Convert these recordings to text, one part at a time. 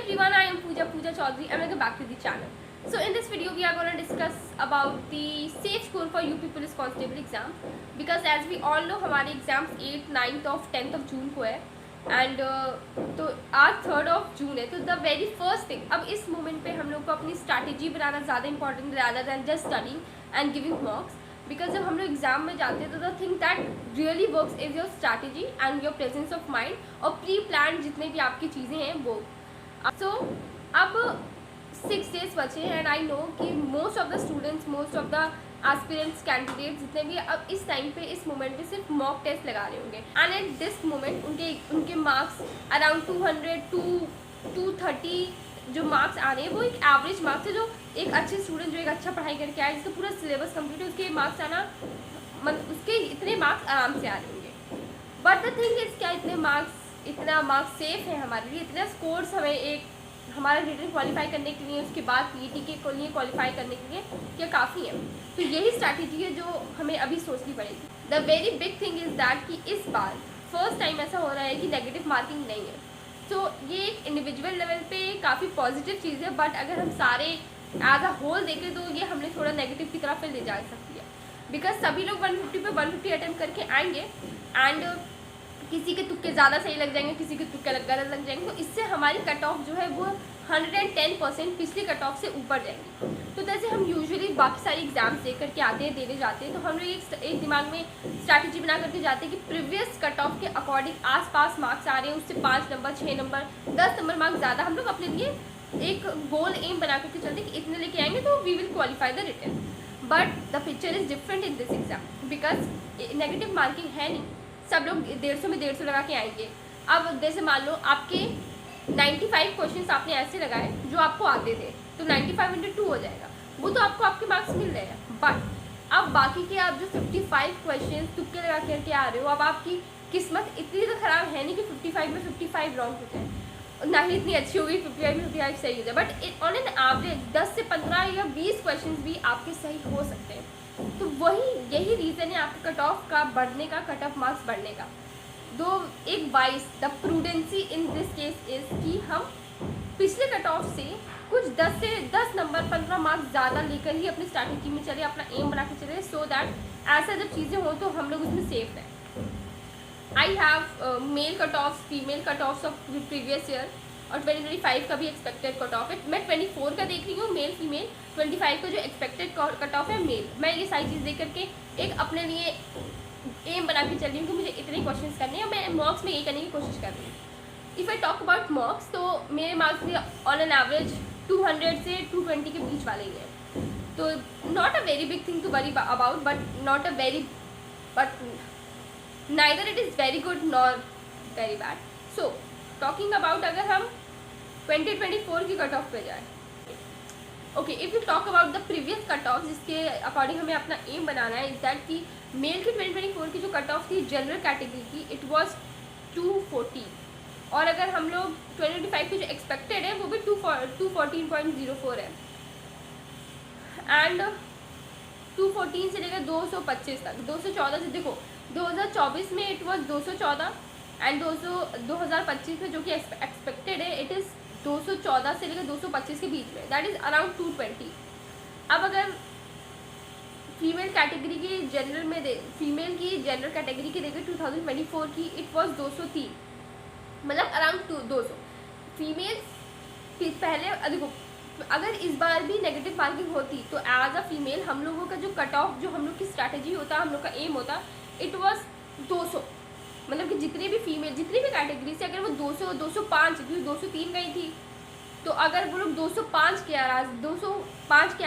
everyone, I am Pooja Chaudhary and welcome back to the channel. So in this video we are going to discuss about the safe score for UP Police Constable exam, because as we all know हमारे exams 8th, 9th और 10th of June को है and तो आज 3rd of June है. तो the very first thing, अब इस मोमेंट पे हम लोग को अपनी स्ट्रैटेजी बनाना ज़्यादा important rather than just studying and giving marks. Because जब हम लोग एग्जाम में जाते हैं तो the thing that really works is your strategy and your presence of mind और प्री प्लान जितने भी आपकी चीज़ें हैं वो. सो अब 6 days बचे हैं एंड आई नो कि most of the students, most of the aspirants, candidates जितने भी अब इस टाइम पे इस मोमेंट पे सिर्फ मॉक टेस्ट लगा रहे होंगे एंड एट दिस मोमेंट उनके मार्क्स अराउंड 200 to 230 जो मार्क्स आ रहे हैं वो एक एवरेज मार्क्स है. जो एक अच्छे स्टूडेंट जो एक अच्छा पढ़ाई करके आए, जिसका पूरा सिलेबस कंप्लीट है, उसके मार्क्स आना उसके इतने मार्क्स आराम से आ रहे होंगे. बट द थिंग इज क्या इतना मार्क्स सेफ है हमारे लिए, इतना स्कोर्स हमें एक हमारा रिटर्न क्वालिफाई करने के लिए, उसके बाद पीईटी के लिए क्वालिफाई करने के लिए क्या काफ़ी है. तो यही स्ट्रैटेजी है जो हमें अभी सोचनी पड़ेगी. The very big thing is that कि इस बार फर्स्ट टाइम ऐसा हो रहा है कि नेगेटिव मार्किंग नहीं है. तो ये एक इंडिविजुअल लेवल पे काफ़ी पॉजिटिव चीज़ है, बट अगर हम सारे एज अ होल देखें तो ये हमने थोड़ा नेगेटिव की तरफ ले जा सकती है. बिकॉज सभी लोग 150 पे 150 अटैम्प्ट करके आएंगे एंड किसी के तुक्के ज़्यादा सही लग जाएंगे, किसी के तुक्के गलत लग जाएंगे. तो इससे हमारी कट ऑफ जो है वो 110% पिछली कट ऑफ से ऊपर जाएंगी. तो जैसे हम यूजुअली बाकी सारी एग्जाम्स दे करके आते हैं, देने जाते हैं, तो हम लोग एक दिमाग में स्ट्रैटेजी बना करके जाते हैं कि प्रीवियस कट ऑफ के अकॉर्डिंग आसपास मार्क्स आ रहे हैं, उससे 5 नंबर, 6 नंबर, 10 नंबर मार्क्स ज़्यादा हम लोग अपने लिए एक गोल एम बना करके चलते हैं कि इतने लेके आएंगे तो we will qualify the return. But the picture is different in this exam because negative marking है नहीं. सब लोग 150 में 150 लगा के आएंगे. अब जैसे मान लो आपके 95 क्वेश्चंस आपने ऐसे लगाए जो आपको आते थे, तो 95 into 2 हो जाएगा, वो तो आपको आपके मार्क्स मिल रहे हैं. बट अब बाकी के आप जो 55 क्वेश्चंस तुक्के लगा करके आ रहे हो, अब आपकी किस्मत इतनी तो ख़राब है नहीं कि 55 में 55 रॉन्ग हो जाए, ना ही इतनी अच्छी होगी 55 में 55 सही हो जाए. बट ऑन एन एवरेज 10 से 15 या 20 क्वेश्चन भी आपके सही हो सकते हैं. तो यही रीज़न है आपके कट ऑफ का बढ़ने का, कट ऑफ मार्क्स बढ़ने का. दो एक wise the prudency in this case is कि हम पिछले कट ऑफ से कुछ 10 नंबर 15 मार्क्स ज़्यादा लेकर ही अपनी स्ट्रैटेजी में चले, अपना एम बना के चले, सो दैट ऐसा जब चीज़ें हों तो हम लोग उसमें सेफ हैं. I have mail cut of, female cut offs of previous year और 2025 का भी एक्सपेक्टेड कट ऑफ है. मैं 24 का देख रही हूँ मेल फीमेल, 25 का जो एक्सपेक्टेड कट ऑफ है मेल. मैं ये सारी चीज़ देख करके एक अपने लिए एम बना के चल रही हूँ कि मुझे इतने क्वेश्चंस करने हैं. मैं मार्क्स में यही करने की कोशिश कर रही हूँ. If I talk about marks, तो मेरे मार्क्स भी ऑन एन एवरेज 200 से 220 के बीच वाले ही हैं. तो not a very big thing to worry about, but neither it is very good nor very bad. So talking about अगर हम 2024 की कट ऑफ पे जाए, okay, if you talk about the previous cut off जिसके according हमें अपना M बनाना है, is that कि मेल की 2024 की जो कट ऑफ थी जनरल कैटेगरी की, इट वाज 240. और अगर हम लोग 2025 की जो एक्सपेक्टेड है वो भी 214.04 है. एंड 214 से लेकर 225 तक, 214 से देखो 2024 में इट वाज 214 एंड 2025 में जो कि एक्सपेक्टेड है इट इज़ 214 से लेकर 225 के बीच में, दैट इज़ अराउंड 220. अब अगर फीमेल कैटेगरी की जनरल में फीमेल की जनरल कैटेगरी की देखें 2024 की, इट वाज 203, मतलब अराउंड 200 फीमेल्स. पहले देखो अगर इस बार भी नेगेटिव मार्किंग होती तो एज अ फीमेल हम लोगों का जो कट ऑफ, जो हम लोग की स्ट्रैटेजी होता, हम लोग का एम होता, इट वाज 200. मतलब कि जितनी भी फीमेल जितनी भी कैटेगरी से अगर वो 200, 205, क्योंकि 203 गई थी, तो अगर वो लोग 205 के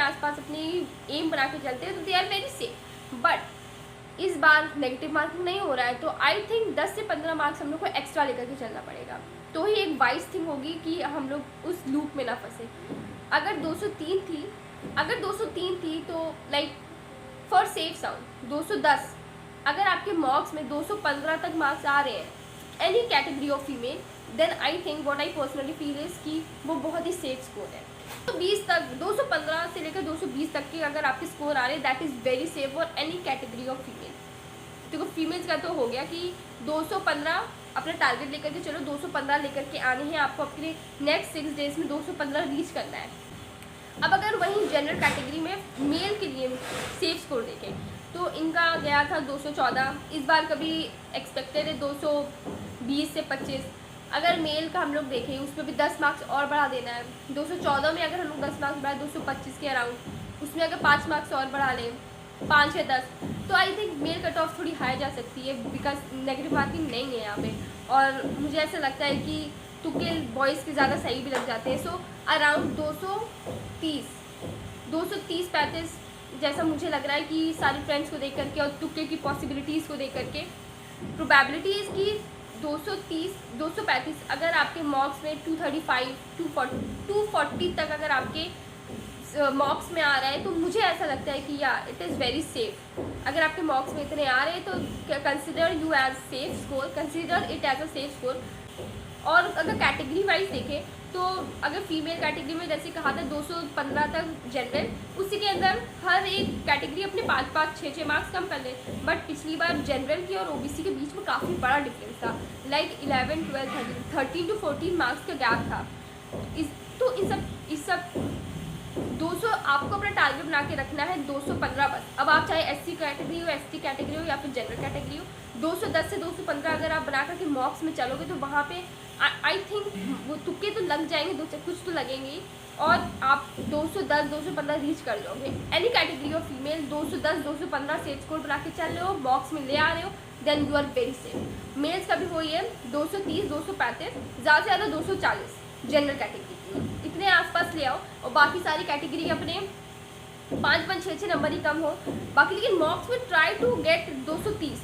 आसपास अपनी एम बना के चलते हैं तो they are very safe. But इस बार नेगेटिव मार्किंग नहीं हो रहा है, तो आई थिंक 10 से 15 मार्क्स हम लोग को एक्स्ट्रा लेकर के चलना पड़ेगा. तो ही एक वाइज थिंग होगी कि हम लोग उस लूप में ना फंसे. अगर 203 थी तो लाइक फॉर सेफ साउंड 210, अगर आपके मार्क्स में 215 तक मार्क्स आ रहे हैं any category of female, then I think what I personally feel is कि वो बहुत ही सेफ स्कोर है. तो 20 तक, 215 से लेकर 220 तक के अगर आपके स्कोर आ रहे हैं, that is very safe for any category of female. देखो फीमेल्स का तो हो गया कि 215 अपना टारगेट लेकर के चलो 215 लेकर के आने हैं आपको, अपने नेक्स्ट 6 डेज में 215 रीच करना है। अब अगर वहीं जनरल कैटेगरी में मेल के लिए सेफ स्कोर देखें तो इनका गया था 214, इस बार कभी एक्सपेक्टेड है 220 से 25। अगर मेल का हम लोग देखें उस पर भी 10 मार्क्स और बढ़ा देना है। 214 में अगर हम लोग 10 मार्क्स बढ़ाए 225 के अराउंड, उसमें अगर 5 मार्क्स और बढ़ा लें 5 या 10, तो I think male cut off थोड़ी हाई जा सकती है, बिकॉज नेगेटिव मार्किंग नहीं है यहाँ पे। और मुझे ऐसा लगता है कि तुक्के बॉयज़ के ज़्यादा सही भी लग जाते हैं। सो अराउंड 230-35 जैसा मुझे लग रहा है कि सारे फ्रेंड्स को देख करके और तुक्के की पॉसिबिलिटीज़ को देख करके प्रोबेबिलिटीज़ की 230-235 अगर आपके मॉक्स में 235 240 तक अगर आपके मॉक्स में आ रहा है तो मुझे ऐसा लगता है कि या इट इज़ वेरी सेफ। अगर आपके मॉक्स में इतने आ रहे हैं तो consider you as safe score, consider it as a safe score. और अगर कैटेगरी वाइज देखें तो अगर फीमेल कैटेगरी में जैसे कहा था 215 तक जनरल, उसी के अंदर हर एक कैटेगरी अपने 5-5 6-6 मार्क्स कम कर ले। बट पिछली बार जनरल की और ओबीसी के बीच में काफ़ी बड़ा डिफरेंस था, लाइक 11, 12, 13 to 14 मार्क्स का गैप था। इस सब 200 आपको अपना टारगेट बना के रखना है, 215 बस। अब आप चाहे एससी कैटेगरी हो, एसटी कैटेगरी हो या फिर जनरल कैटेगरी हो, 210 से 215 अगर आप बना करके मॉक्स में चलोगे तो वहाँ पे आई थिंक वो तुक्के तो लग जाएंगे, कुछ तो लगेंगे और आप 210-215 रीच कर जाओगे। Any category of female 210-215 safe score बना के चल रहे हो, बॉक्स में ले आ रहे हो, then you are very safe. Males का भी वही है 230-235, ज़्यादा से ज़्यादा 240 जनरल कैटेगरी की, इतने आसपास ले आओ और बाकी सारी कैटेगरी अपने 5-5 6-6 नंबर ही कम हो बाकी। लेकिन मॉक्स में ट्राई टू गेट 230,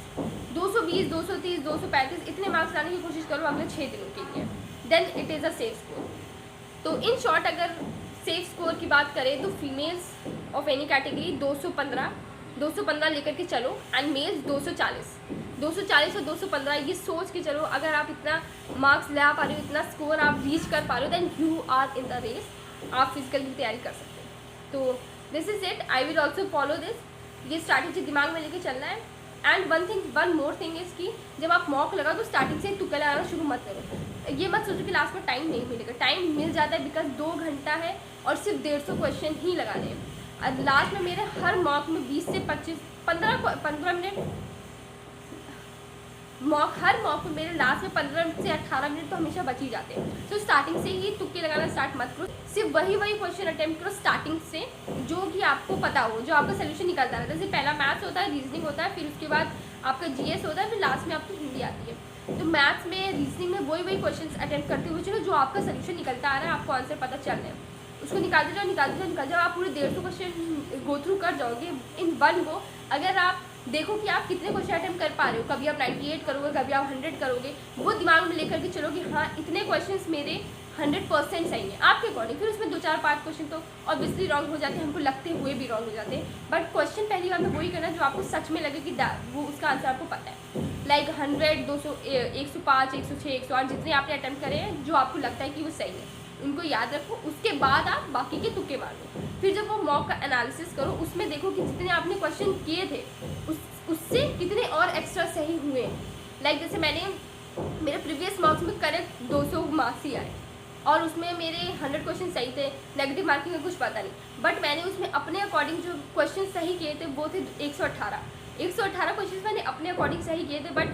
220, 230, 235 इतने मार्क्स लाने की कोशिश करो अगले 6 दिनों के लिए, then it is a safe score. तो इन शॉर्ट अगर सेफ स्कोर की बात करें तो फीमेल्स ऑफ एनी कैटेगरी 215 लेकर के चलो एंड मेल्स 240 और 215 ये सोच के चलो। अगर आप इतना मार्क्स ला पा रहे हो, इतना स्कोर आप रीच कर पा रहे हो, then you are in the race, आप फिजिकल की तैयारी कर सकते हो। तो this is it, I will also follow this, ये स्ट्रैटेजी दिमाग में लेके चलना है। And one more thing is कि जब आप मॉक लगाओ तो स्टार्टिंग से तुक्का लगाना शुरू मत करो। ये मत सोचो कि लास्ट में टाइम नहीं मिलेगा, टाइम मिल जाता है, बिकॉज 2 घंटा है और सिर्फ 150 क्वेश्चन ही लगाने हैं। और लास्ट में मेरे हर मॉक में 20 से 25 15 मिनट हर मॉक में मेरे लास्ट में 15 से 18 मिनट तो हमेशा बच ही जाते हैं। तो स्टार्टिंग से ही तुक्के लगाना स्टार्ट मत करो, सिर्फ वही क्वेश्चन अटेम्प्ट करो स्टार्टिंग से जो कि आपको पता हो, जो आपका सोल्यूशन निकलता रहता है। जैसे पहला मैथ्स होता है, रीजनिंग होता है, फिर उसके बाद आपका जीएस होता है, फिर लास्ट में आपको हिंदी आती है। तो मैथ्स में, रीजनिंग में वही क्वेश्चन अटेम्प्ट करते हुए चलो, जो आपका सोल्यूशन निकलता आ रहा है, आपको आंसर पता चल रहा है, उसको निकालते जाओ। आप पूरे 150 क्वेश्चन गो थ्रू कर जाओगे इन वन गो। अगर आप देखो कि आप कितने क्वेश्चन अटेम्प्ट कर पा रहे हो, कभी आप 98 करोगे, कभी आप 100 करोगे, वो दिमाग में लेकर के चलो कि हाँ इतने क्वेश्चंस मेरे 100% सही है आपके अकॉर्डिंग। फिर उसमें 2-4-5 क्वेश्चन तो ऑब्वियसली रॉन्ग हो जाते हैं, हमको लगते हुए भी रॉन्ग हो जाते हैं। बट क्वेश्चन पहली बार में वही करना जो आपको सच में लगे कि वो उसका आंसर आपको पता है। लाइक 100, 200, 105, 106, 108 जितने आपने अटेम्प्ट करे हैं, जो आपको लगता है कि वो सही है, उनको याद रखो। उसके बाद आप बाकी के तुक्के मारो। फिर जब वो मॉक का एनालिसिस करो, उसमें देखो कि जितने आपने क्वेश्चन किए थे उससे कितने और एक्स्ट्रा सही हुए। लाइक जैसे मेरे प्रीवियस मॉक्स में करेक्ट 200 मार्क्स ही आए और उसमें मेरे 100 क्वेश्चन सही थे, नेगेटिव मार्किंग का कुछ पता नहीं, बट मैंने उसमें अपने अकॉर्डिंग जो क्वेश्चन सही किए थे वो थे 118 क्वेश्चन मैंने अपने अकॉर्डिंग सही किए थे, बट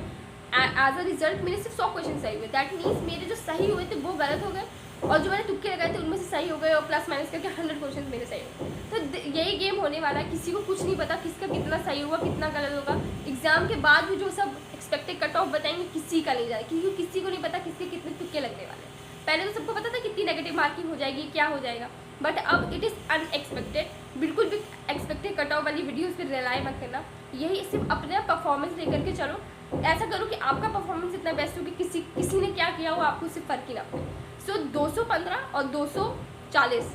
एज अ रिजल्ट मेरे सिर्फ 100 क्वेश्चन सही हुए। दैट मीन्स मेरे जो सही हुए थे वो गलत हो गए और जो मैंने तुक्के लगाए थे उनमें से सही हो गए और प्लस माइनस करके 100 क्वेश्चन मेरे सही हो गए। तो यही गेम होने वाला है, किसी को कुछ नहीं पता किसका कितना सही होगा कितना गलत होगा। एग्जाम के बाद भी जो सब एक्सपेक्टेड कट ऑफ बताएंगे किसी का नहीं जाएगा, क्योंकि किसी को नहीं पता किसके कितने तुक्के लगने वाले हैं। पहले तो सबको पता था कितनी नेगेटिव मार्किंग हो जाएगी, क्या हो जाएगा, बट अब इट इज़ अनएक्सपेक्टेड। बिल्कुल भी एक्सपेक्टेड कट ऑफ वाली वीडियोज़ पर रिलाई मत करना, यही सिर्फ अपना परफॉर्मेंस लेकर के चलो। ऐसा करो कि आपका परफॉर्मेंस इतना बेस्ट हो कि किसी ने क्या किया हो आपको उससे फ़र्क ही ना पड़े। सो 215 और 240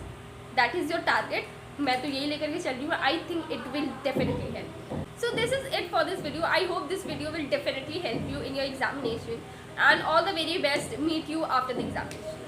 दैट इज़ योर टारगेट। मैं तो यही लेकर के चल रही हूँ। I think it will definitely help. So this is it for this video. I hope this video will definitely help you in your examination and all the very best. Meet you after the examination.